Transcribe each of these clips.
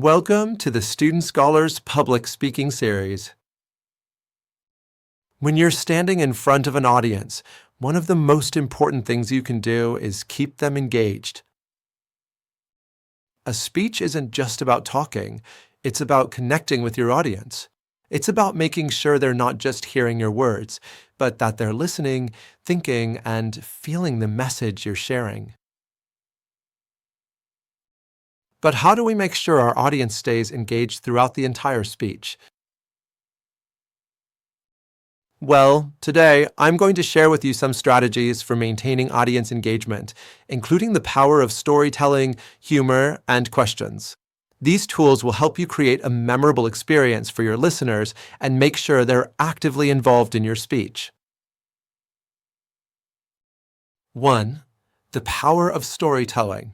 Welcome to the Student Scholars Public Speaking Series. When you're standing in front of an audience, one of the most important things you can do is keep them engaged. A speech isn't just about talking, it's about connecting with your audience. It's about making sure they're not just hearing your words, but that they're listening, thinking, and feeling the message you're sharing. But how do we make sure our audience stays engaged throughout the entire speech? Well, today I'm going to share with you some strategies for maintaining audience engagement, including the power of storytelling, humor, and questions. These tools will help you create a memorable experience for your listeners and make sure they're actively involved in your speech. 1. The power of storytelling.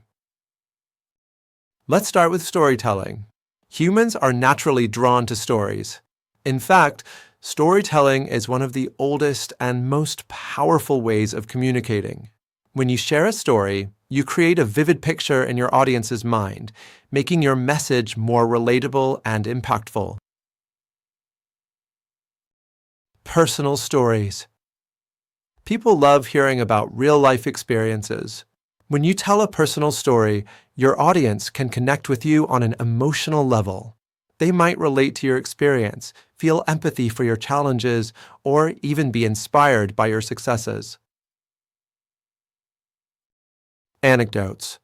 Let's start with storytelling. Humans are naturally drawn to stories. In fact, storytelling is one of the oldest and most powerful ways of communicating. When you share a story, you create a vivid picture in your audience's mind, making your message more relatable and impactful. Personal stories. People love hearing about real-life experiences. When you tell a personal story, your audience can connect with you on an emotional level. They might relate to your experience, feel empathy for your challenges, or even be inspired by your successes. Anecdotes.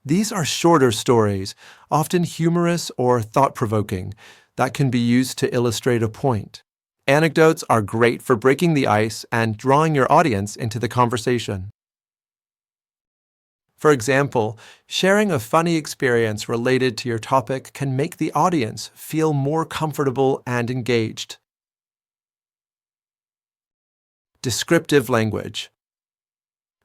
These are shorter stories, often humorous or thought-provoking, that can be used to illustrate a point. Anecdotes are great for breaking the ice and drawing your audience into the conversation. For example, sharing a funny experience related to your topic can make the audience feel more comfortable and engaged. Descriptive language.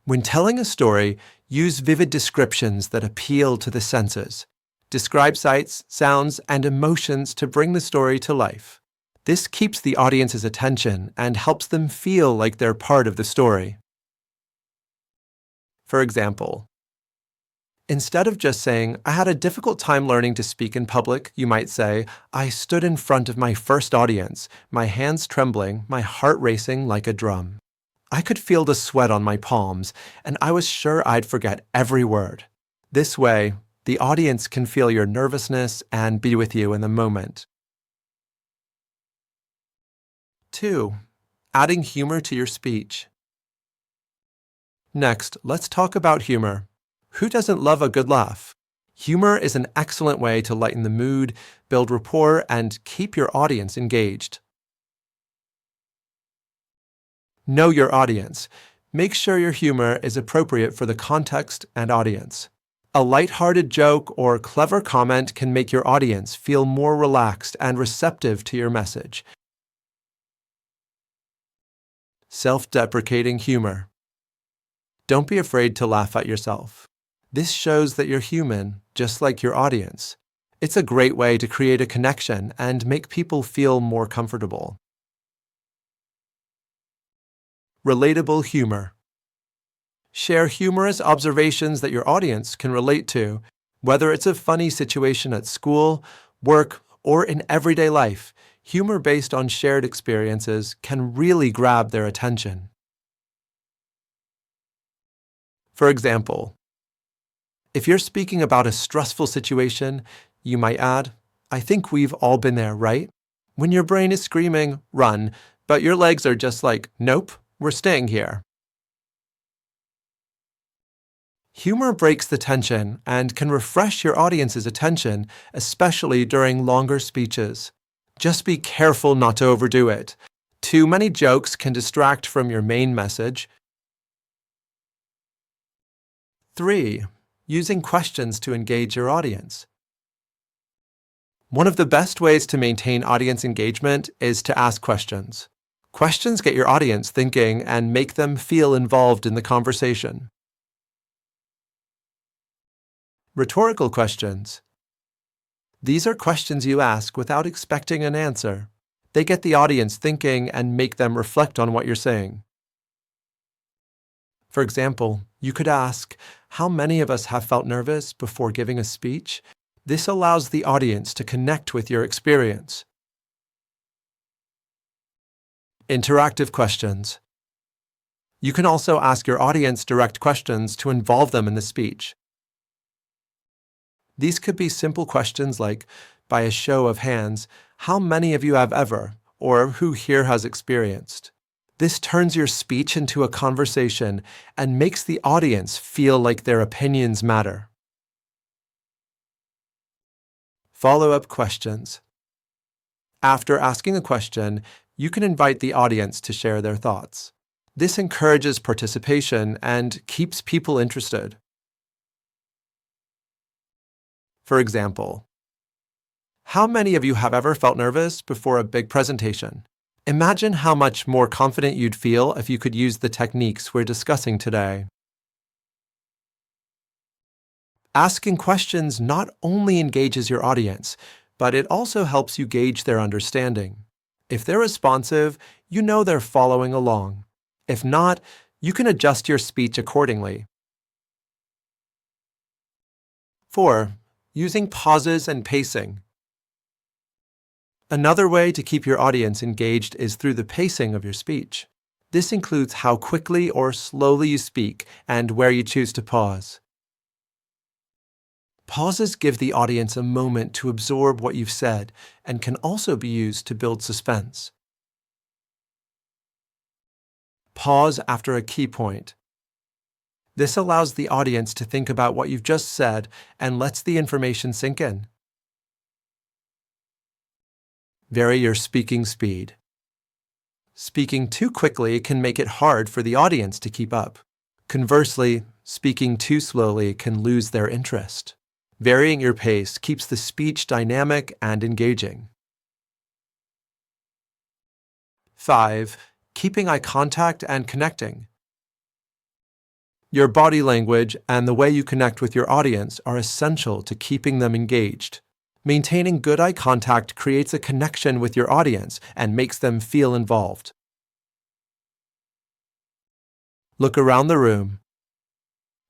When telling a story, use vivid descriptions that appeal to the senses. Describe sights, sounds, and emotions to bring the story to life. This keeps the audience's attention and helps them feel like they're part of the story. For example, instead of just saying, "I had a difficult time learning to speak in public," you might say, "I stood in front of my first audience, my hands trembling, my heart racing like a drum. I could feel the sweat on my palms, and I was sure I'd forget every word." This way, the audience can feel your nervousness and be with you in the moment. 2. Adding humor to your speech. Next, let's talk about humor. Who doesn't love a good laugh? Humor is an excellent way to lighten the mood, build rapport, and keep your audience engaged. Know your audience. Make sure your humor is appropriate for the context and audience. A lighthearted joke or clever comment can make your audience feel more relaxed and receptive to your message. Self-deprecating humor. Don't be afraid to laugh at yourself. This shows that you're human, just like your audience. It's a great way to create a connection and make people feel more comfortable. Relatable humor. Share humorous observations that your audience can relate to. Whether it's a funny situation at school, work, or in everyday life, humor based on shared experiences can really grab their attention. For example, if you're speaking about a stressful situation, you might add, "I think we've all been there, right? When your brain is screaming, 'Run,' but your legs are just like, 'Nope, we're staying here.'" Humor breaks the tension and can refresh your audience's attention, especially during longer speeches. Just be careful not to overdo it. Too many jokes can distract from your main message. 3. Using questions to engage your audience. One of the best ways to maintain audience engagement is to ask questions. Questions get your audience thinking and make them feel involved in the conversation. Rhetorical questions. These are questions you ask without expecting an answer. They get the audience thinking and make them reflect on what you're saying. For example, you could ask, "How many of us have felt nervous before giving a speech?" This allows the audience to connect with your experience. Interactive questions. You can also ask your audience direct questions to involve them in the speech. These could be simple questions like, by a show of hands, how many of you have ever, or who here has experienced? This turns your speech into a conversation and makes the audience feel like their opinions matter. Follow-up questions. After asking a question, you can invite the audience to share their thoughts. This encourages participation and keeps people interested. For example, how many of you have ever felt nervous before a big presentation? Imagine how much more confident you'd feel if you could use the techniques we're discussing today. Asking questions not only engages your audience, but it also helps you gauge their understanding. If they're responsive, you know they're following along. If not, you can adjust your speech accordingly. 4. Using pauses and pacing. Another way to keep your audience engaged is through the pacing of your speech. This includes how quickly or slowly you speak and where you choose to pause. Pauses give the audience a moment to absorb what you've said and can also be used to build suspense. Pause after a key point. This allows the audience to think about what you've just said and lets the information sink in. Vary your speaking speed. Speaking too quickly can make it hard for the audience to keep up. Conversely, speaking too slowly can lose their interest. Varying your pace keeps the speech dynamic and engaging. 5. Keeping eye contact and connecting. Your body language and the way you connect with your audience are essential to keeping them engaged. Maintaining good eye contact creates a connection with your audience and makes them feel involved. Look around the room.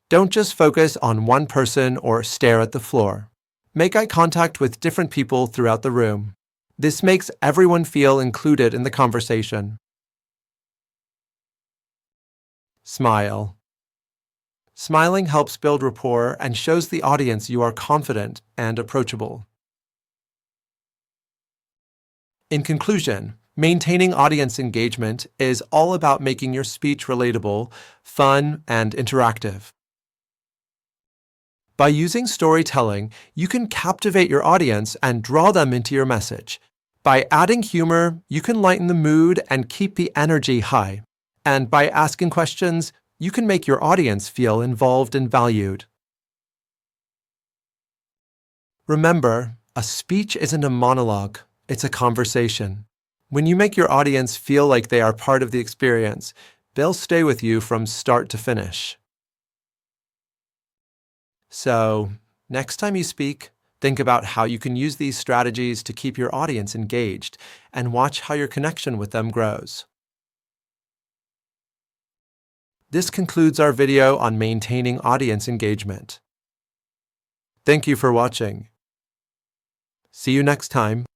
Don't just focus on one person or stare at the floor. Make eye contact with different people throughout the room. This makes everyone feel included in the conversation. Smile. Smiling helps build rapport and shows the audience you are confident and approachable. In conclusion, maintaining audience engagement is all about making your speech relatable, fun, and interactive. By using storytelling, you can captivate your audience and draw them into your message. By adding humor, you can lighten the mood and keep the energy high. And by asking questions, you can make your audience feel involved and valued. Remember, a speech isn't a monologue. It's a conversation. When you make your audience feel like they are part of the experience, they'll stay with you from start to finish. So, next time you speak, think about how you can use these strategies to keep your audience engaged and watch how your connection with them grows. This concludes our video on maintaining audience engagement. Thank you for watching. See you next time.